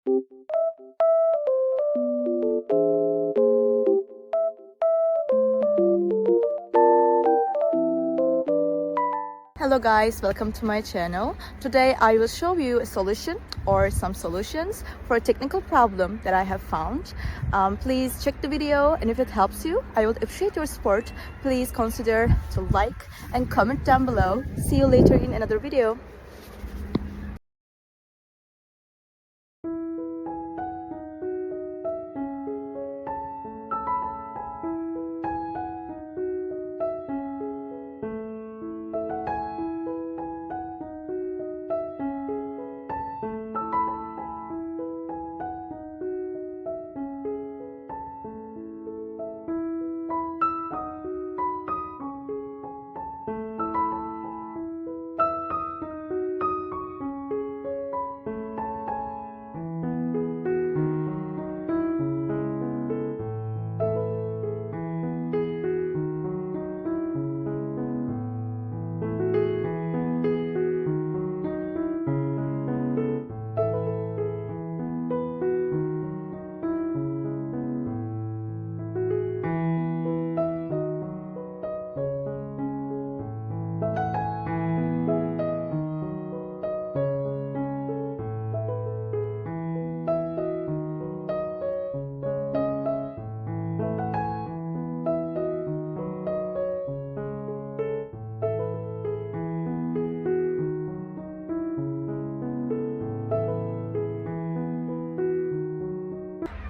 Hello guys, welcome to my channel. Today I will show you a solution or some solutions for a technical problem that I have found. Please check the video, and if it helps you, I would appreciate your support. Please consider to like and comment down below. See you later in another video.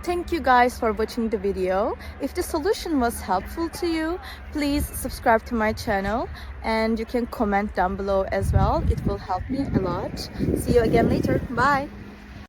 Thank you guys for watching the video. If the solution was helpful to you, please subscribe to my channel, and you can comment down below as well. It will help me a lot. See you again later. Bye.